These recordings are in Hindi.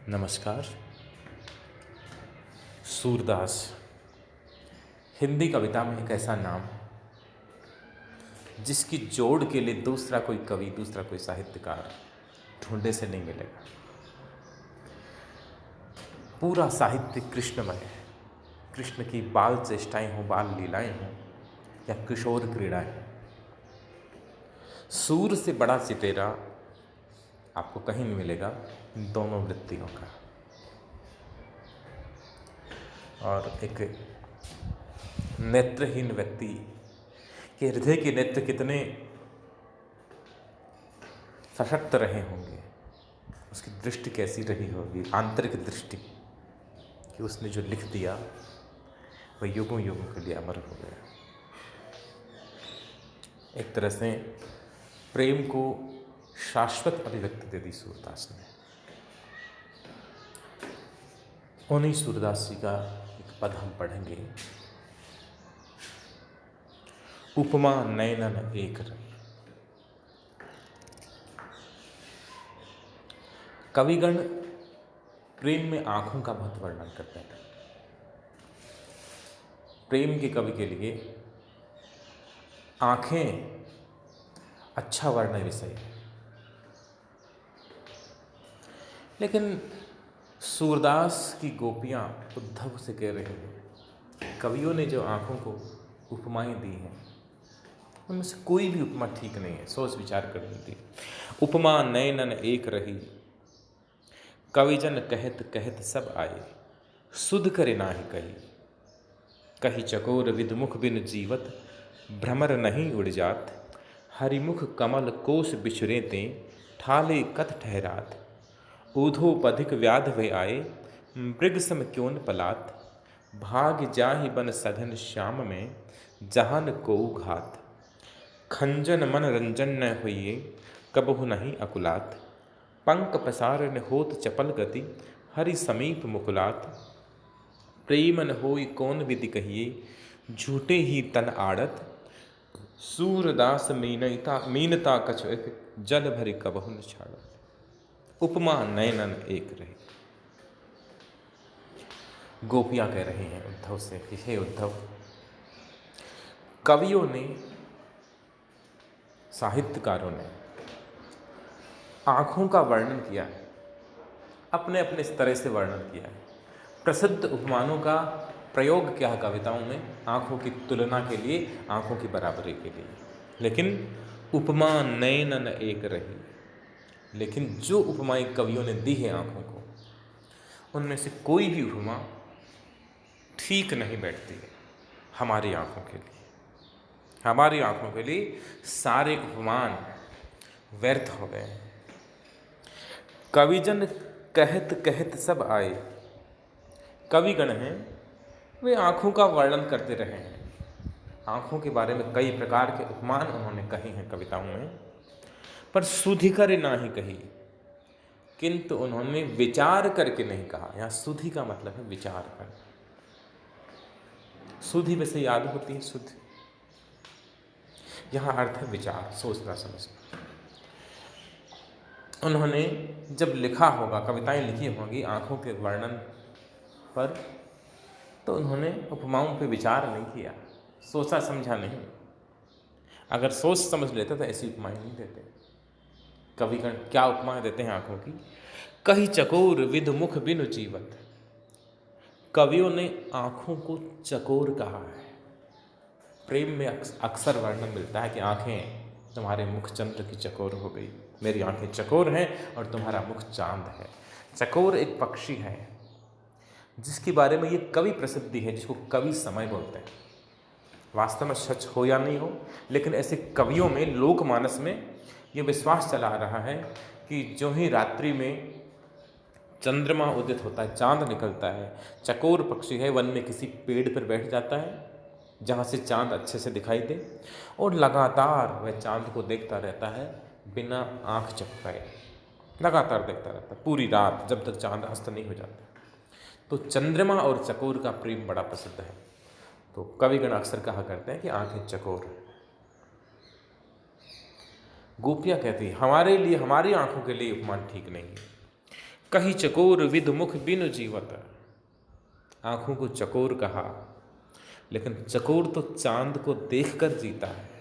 नमस्कार। सूरदास हिंदी कविता में एक ऐसा नाम जिसकी जोड़ के लिए दूसरा कोई कवि, दूसरा कोई साहित्यकार ढूंढे से नहीं मिलेगा। पूरा साहित्य कृष्णमय है। कृष्ण की बाल चेष्टाएं हों, बाल लीलाएं हों या किशोर क्रीड़ाएं, सूर से बड़ा चितेरा आपको कहीं नहीं मिलेगा इन दोनों वृत्तियों का। और एक नेत्रहीन व्यक्ति के हृदय के नेत्र कितने सशक्त रहे होंगे, उसकी दृष्टि कैसी रही होगी, आंतरिक दृष्टि, कि उसने जो लिख दिया वह युगों युगों के लिए अमर हो गया। एक तरह से प्रेम को शाश्वत अभिव्यक्ति दे दी सूरदास ने। उन्हीं सूरदास जी का एक पद हम पढ़ेंगे। उपमा नयनन एक रही। कविगण प्रेम में आंखों का बहुत वर्णन करते हैं। प्रेम के कवि के लिए आंखें अच्छा वर्ण विषय है। लेकिन सूरदास की गोपियां उद्धव से कह रहे हैं, कवियों ने जो आंखों को उपमाएं दी हैं उनमें से कोई भी उपमा ठीक नहीं है। सोच विचार कर दी। उपमा नयनन एक रही, कविजन कहत कहत सब आए, सुध करे नाहि कही। कही चकोर विदमुख बिन जीवत, भ्रमर नहीं उड़ जात। हरिमुख कमल कोश बिछुरे ते, ठाले कत ठहरात। ऊधोपधिक व्याध वे आए, मृग सम क्यों न पलात। भाग जाहि बन सघन श्याम में, जहान को घात। खंजन मन रंजन न हुई, कबहु नहीं अकुलात। पंक पसार न होत चपल गति, हरि समीप मुकुलात। प्रेमन होई कौन विधि कहिए, झूठे ही तन आड़त। सूरदास मीनता कछु एक, जल भरी कबहु न छाड़त। उपमा नयनन एक रही। गोपियां कह रहे हैं उद्धव से कि हे उद्धव, कवियों ने, साहित्यकारों ने आंखों का वर्णन किया है, अपने अपने तरह से वर्णन किया है। प्रसिद्ध उपमानों का प्रयोग क्या है कविताओं में, आंखों की तुलना के लिए, आंखों की बराबरी के लिए। लेकिन उपमा नयनन एक रही। लेकिन जो उपमाएं कवियों ने दी है आंखों को, उनमें से कोई भी उपमा ठीक नहीं बैठती है हमारी आंखों के लिए। हमारी आंखों के लिए सारे उपमान व्यर्थ हो गए। कविजन कहत कहत सब आए। कविगण हैं, वे आंखों का वर्णन करते रहे हैं। आंखों के बारे में कई प्रकार के उपमान उन्होंने कहे हैं कविताओं में, पर सुधि कर नाही कही, किंतु उन्होंने विचार करके नहीं कहा। यहां सुधि का मतलब है विचार कर। सुधि वैसे याद होती है, सुधि, यहां अर्थ है विचार, सोचना समझना। उन्होंने जब लिखा होगा, कविताएं लिखी होंगी आंखों के वर्णन पर, तो उन्होंने उपमाओं पे विचार नहीं किया, सोचा समझा नहीं। अगर सोच समझ लेते तो ऐसी उपमाएं नहीं देते। कविगण क्या उपमाएं देते हैं आंखों की। कही चकोर विद मुख बिनु जीवत। कवियों ने आंखों को चकोर कहा है। प्रेम में अक्सर वर्णन मिलता है कि आंखें तुम्हारे मुख चंद्र की चकोर हो गई, मेरी आंखें चकोर हैं और तुम्हारा मुख चांद है। चकोर एक पक्षी है जिसके बारे में ये कवि प्रसिद्धि है, जिसको कवि समय बोलते हैं। वास्तव में सच हो या नहीं हो, लेकिन ऐसे कवियों में, लोकमानस में ये विश्वास चला आ रहा है कि जो ही रात्रि में चंद्रमा उदित होता है, चांद निकलता है, चकोर पक्षी है, वन में किसी पेड़ पर बैठ जाता है जहाँ से चांद अच्छे से दिखाई दे, और लगातार वह चांद को देखता रहता है बिना आँख झपकाए। लगातार देखता रहता है पूरी रात, जब तक चांद अस्त नहीं हो जाता। तो चंद्रमा और चकोर का प्रेम बड़ा प्रसिद्ध है। तो कविगण अक्सर कहा करते हैं कि आंखें चकोर। गोपियां कहती, हमारे लिए, हमारी आंखों के लिए उपमान ठीक नहीं है। कही चकोर विध मुख बिनु जीवत। आंखों को चकोर कहा, लेकिन चकोर तो चांद को देखकर जीता है।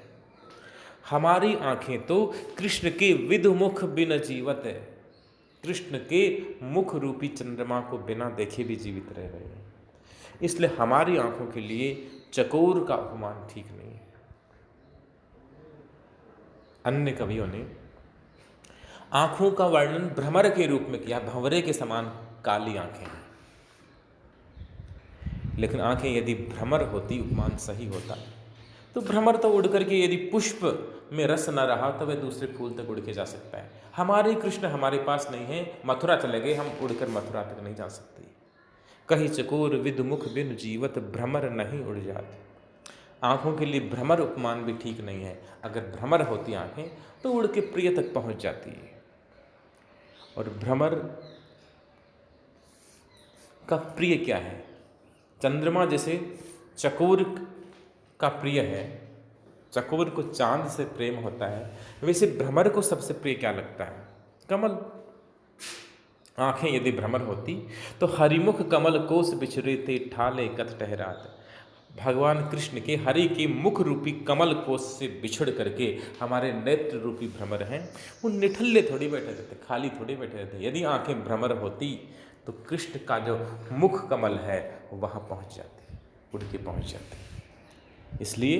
हमारी आंखें तो कृष्ण के विध मुख बिन जीवत है, कृष्ण के मुख रूपी चंद्रमा को बिना देखे भी जीवित रह रहे हैं। इसलिए हमारी आंखों के लिए चकोर का उपमान ठीक नहीं है। अन्य कवियों ने आंखों का वर्णन भ्रमर के रूप में किया, भंवरे के समान काली आंखें हैं। लेकिन आंखें यदि भ्रमर होती, उपमान सही होता, तो भ्रमर तो उड़ करके यदि पुष्प में रस न रहा तो वह दूसरे फूल तक उड़ के जा सकता है। हमारे कृष्ण हमारे पास नहीं है, मथुरा चले गए, हम उड़कर मथुरा तक नहीं जा सकते। कही चकोर विद मुख बिन जीवत, भ्रमर नहीं उड़ जात। आंखों के लिए भ्रमर उपमान भी ठीक नहीं है। अगर भ्रमर होती आंखें तो उड़ के प्रिय तक पहुंच जाती है। और भ्रमर का प्रिय क्या है? चंद्रमा जैसे चकोर का प्रिय है, चकोर को चांद से प्रेम होता है, वैसे भ्रमर को सबसे प्रिय क्या लगता है? कमल। आंखें यदि भ्रमर होती तो हरिमुख कमल कोस बिछुरे थे, ठाले कत ठहरात। भगवान कृष्ण के हरि के मुख रूपी कमल कोस से बिछड़ करके हमारे नेत्र रूपी भ्रमर हैं, वो निठल्ले थोड़ी बैठे रहते, खाली थोड़ी बैठे रहते। यदि आंखें भ्रमर होती तो कृष्ण का जो मुख कमल है वहाँ पहुँच जाते, उड़ के पहुँच जाते। इसलिए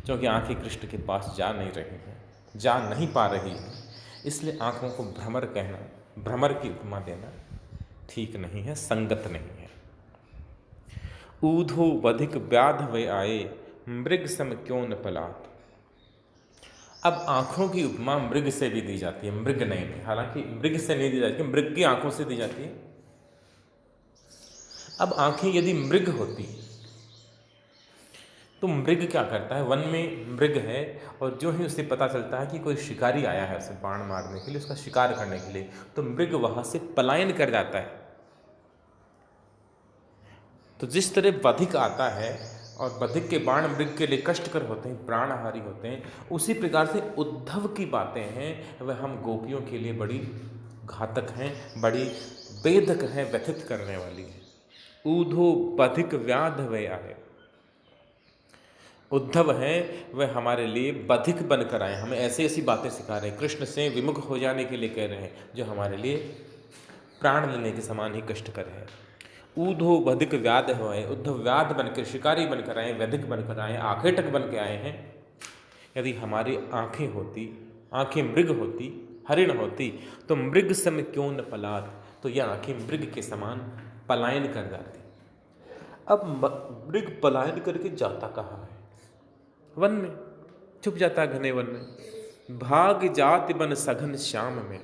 क्योंकि आंखें कृष्ण के पास जा नहीं रही हैं, जा नहीं पा रही हैं, इसलिए आंखों को भ्रमर कहना, भ्रमर की उपमा देना ठीक नहीं है, संगत नहीं है। ऊधो बधिक व्याध वे आए, मृग सम क्यों न पलात। अब आंखों की उपमा मृग से भी दी जाती है, मृग नहीं, हालांकि मृग से नहीं दी जाती, मृग की आंखों से दी जाती है। अब आंखें यदि मृग होती तो मृग क्या करता है? वन में मृग है और जो ही उसे पता चलता है कि कोई शिकारी आया है उसे बाण मारने के लिए, उसका शिकार करने के लिए, तो मृग वहां से पलायन कर जाता है। तो जिस तरह बधिक आता है और बधिक के बाण मृग के लिए कष्टकर होते हैं, प्राणहारी होते हैं, उसी प्रकार से उद्धव की बातें हैं वह हम गोपियों के लिए बड़ी घातक हैं, बड़ी वेदक हैं, व्यथित करने वाली है। ऊधो बधिक व्याध वे आए, उद्धव हैं वह हमारे लिए बधिक बनकर आए, हमें ऐसी ऐसी बातें सिखा रहे हैं, कृष्ण से विमुख हो जाने के लिए कह रहे हैं, जो हमारे लिए प्राण लेने के समान ही कष्टकर है। ऊधो बधिक व्याध हुए, उद्धव व्याध बनकर, शिकारी बनकर आए, वैधिक बनकर आए, आखेटक बन के आए हैं। यदि हमारी आंखें होती, आंखें मृग होती, हरिण होती, तो मृग सम क्यों न पलात, तो यह आंखें मृग के समान पलायन कर जाती। अब मृग पलायन करके जाता कहाँ है? वन में छुप जाता, घने वन में। भाग जाति बन सघन श्याम में।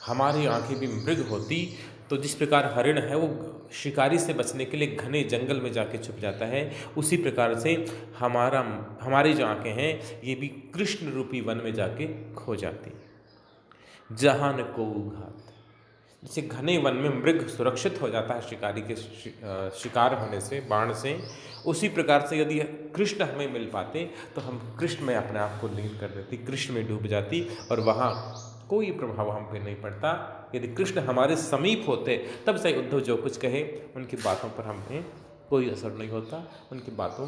हमारी आंखें भी मृग होती तो जिस प्रकार हरिण है वो शिकारी से बचने के लिए घने जंगल में जाके छुप जाता है, उसी प्रकार से हमारी जो आंखें हैं ये भी कृष्ण रूपी वन में जाके खो जाती। जहां न को घात, जैसे घने वन में मृग सुरक्षित हो जाता है शिकारी के शिकार होने से, बाण से, उसी प्रकार से यदि कृष्ण हमें मिल पाते तो हम कृष्ण में अपने आप को लीन कर देती, कृष्ण में डूब जाती और वहाँ कोई प्रभाव हम पे नहीं पड़ता। यदि कृष्ण हमारे समीप होते तब से उद्धव जो कुछ कहे उनकी बातों पर हमें कोई असर नहीं होता, उनकी बातों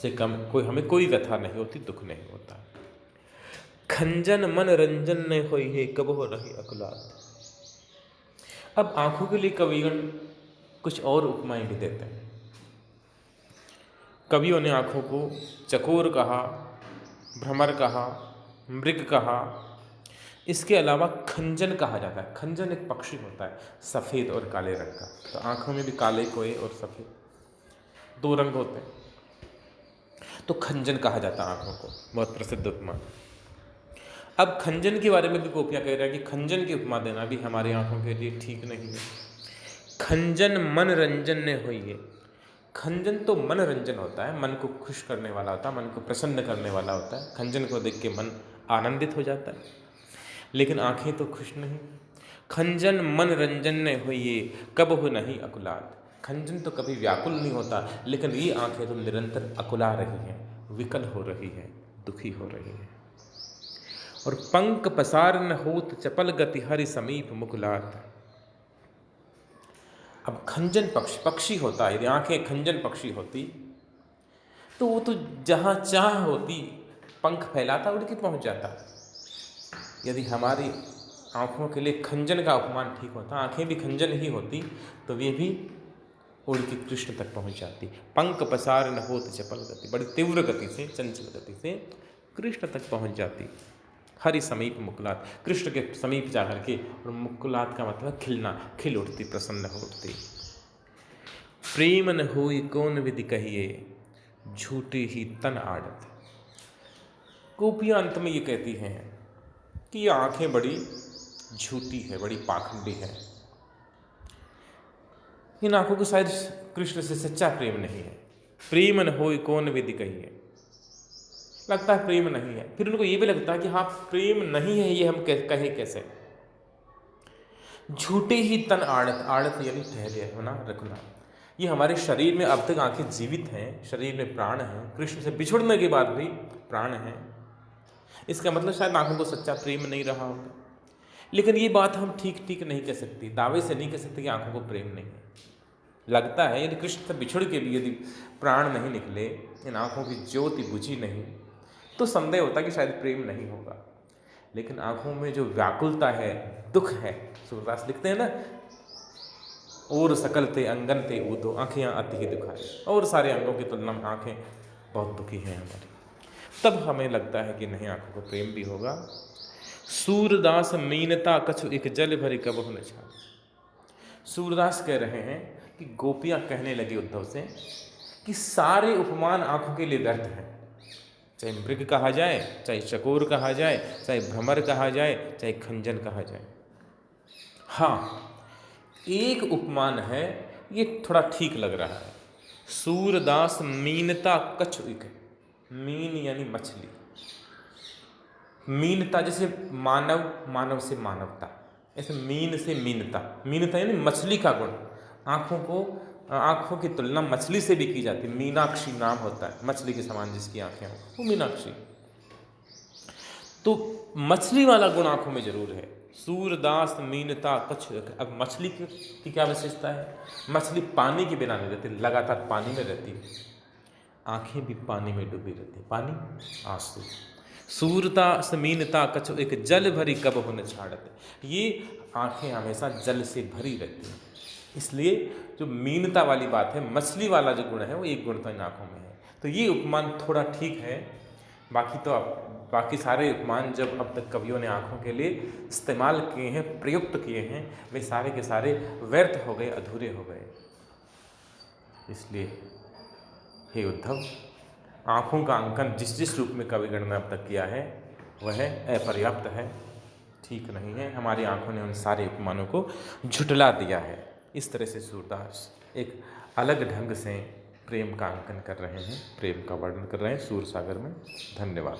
से कम हमें कोई व्यथा नहीं होती, दुख नहीं होता। खंजन मन रंजन ने होई है, कब हो रही अकुलात। अब आंखों के लिए कविगण कुछ और उपमाएं भी देते हैं। कवियों ने आंखों को चकोर कहा, भ्रमर कहा, मृग कहा, इसके अलावा खंजन कहा जाता है। खंजन एक पक्षी होता है सफ़ेद और काले रंग का, तो आंखों में भी काले कोए और सफ़ेद दो रंग होते हैं, तो खंजन कहा जाता है आंखों को, बहुत प्रसिद्ध उपमा। अब खंजन के बारे में भी गोपियाँ कह रहे हैं कि खंजन की उपमा देना भी हमारी आंखों के लिए ठीक नहीं है। खंजन मन रंजन ने हुई है। खंजन तो मन रंजन होता है, मन को खुश करने वाला होता है, मन को प्रसन्न करने वाला होता है। खंजन को देख के मन आनंदित हो जाता है, लेकिन आंखें तो खुश नहीं। खंजन मन रंजन ने हुई, कब हो नहीं अकुलात। खंजन तो कभी व्याकुल नहीं होता, लेकिन ये आंखें तो निरंतर अकुला रही हैं, विकल हो रही हैं, दुखी हो रही हैं। और पंख पसार न होत चपल गति हरि समीप मुकुलात। अब खंजन पक्षी होता है, यदि आंखें खंजन पक्षी होती तो वो तो जहाँ चाह होती पंख फैलाता उड़ के पहुँच जाता। यदि हमारी आँखों के लिए खंजन का उपमान ठीक होता, आँखें भी खंजन ही होती, तो वे भी उड़ के कृष्ण तक पहुँच जाती। पंख पसार न होत चपल गति, बड़ी तीव्र गति से, चंचल गति से कृष्ण तक पहुँच जाती। हरि समीप मुकुलात, कृष्ण के समीप जाकर के, और मुकुलात का मतलब खिलना, खिल उठती, प्रसन्न हो उठती। प्रेम न होई कौन विधि कहिए, झूठी ही तन आड़त। गोपियाँ अंत में ये कहती हैं कि ये आंखें बड़ी झूठी है, बड़ी पाखंडी है, इन आंखों को शायद कृष्ण से सच्चा प्रेम नहीं है। प्रेम न होई कौन विधि कहिए, लगता है प्रेम नहीं है। फिर उनको ये भी लगता है कि हाँ प्रेम नहीं है, ये हम कहें कैसे। झूठे ही तन आड़त, आड़त यानी ठहरे होना, रखना। ये हमारे शरीर में अब तक आंखें जीवित हैं, शरीर में प्राण हैं, कृष्ण से बिछुड़ने के बाद भी प्राण हैं। इसका मतलब शायद आंखों को सच्चा प्रेम नहीं रहा होगा। लेकिन ये बात हम ठीक नहीं कह सकती, दावे से नहीं कह सकते कि आंखों को प्रेम नहीं है। लगता है यदि कृष्ण से बिछुड़ के भी यदि प्राण नहीं निकले, इन आंखों की ज्योति बुझी नहीं, तो संदेह होता कि शायद प्रेम नहीं होगा। लेकिन आंखों में जो व्याकुलता है, दुख है, सूरदास लिखते हैं ना, और सकल थे अंगन थे ऊदो, आंखें अति ही दुखाए, और सारे अंगों की तुलना में आंखें बहुत दुखी हैं हमारी। तब हमें लगता है कि नहीं, आंखों को प्रेम भी होगा। सूरदास मीनता कछु एक जल भरी कबहु न छाड़। सूरदास कह रहे हैं कि गोपियां कहने लगी उद्धव से कि सारे उपमान आंखों के लिए व्यर्थ हैं। चाहे मृग कहा जाए, चाहे चकोर कहा जाए, चाहे भ्रमर कहा जाए, चाहे खंजन कहा जाए। हाँ, एक उपमान है, ये थोड़ा ठीक लग रहा है। सूरदास मीनता कछु एक, मीन यानी मछली, मीनता जैसे मानव, मानव से मानवता, ऐसे मीन से मीनता, मीनता यानी मछली का गुण। आंखों की तुलना मछली से भी की जाती है। मीनाक्षी नाम होता है मछली के समान जिसकी आंखें हो, वो मीनाक्षी। तो मछली वाला गुण आंखों में जरूर है। सूरदास मीनता कछु। अब मछली की क्या विशेषता है? मछली पानी के बिना नहीं रहती, लगातार पानी में रहती है। आंखें भी पानी में डूबी रहती, पानी आंसू। सूरता समीनता कछु एक जल भरी कबहु न छाड़त। ये आंखें हमेशा जल से भरी रहती हैं। इसलिए जो मीनता वाली बात है, मछली वाला जो गुण है, वो एक गुण तो इन आंखों में है। तो ये उपमान थोड़ा ठीक है। बाकी सारे उपमान जब अब तक कवियों ने आंखों के लिए इस्तेमाल किए हैं, प्रयुक्त किए हैं, वे सारे के सारे व्यर्थ हो गए, अधूरे हो गए। इसलिए हे उद्धव, आँखों का अंकन जिस रूप में कविगण ने अब तक किया है वह अपर्याप्त है, ठीक नहीं है। हमारी आँखों ने उन सारे उपमानों को झुटला दिया है। इस तरह से सूरदास एक अलग ढंग से प्रेम का अंकन कर रहे हैं, प्रेम का वर्णन कर रहे हैं सूरसागर में। धन्यवाद।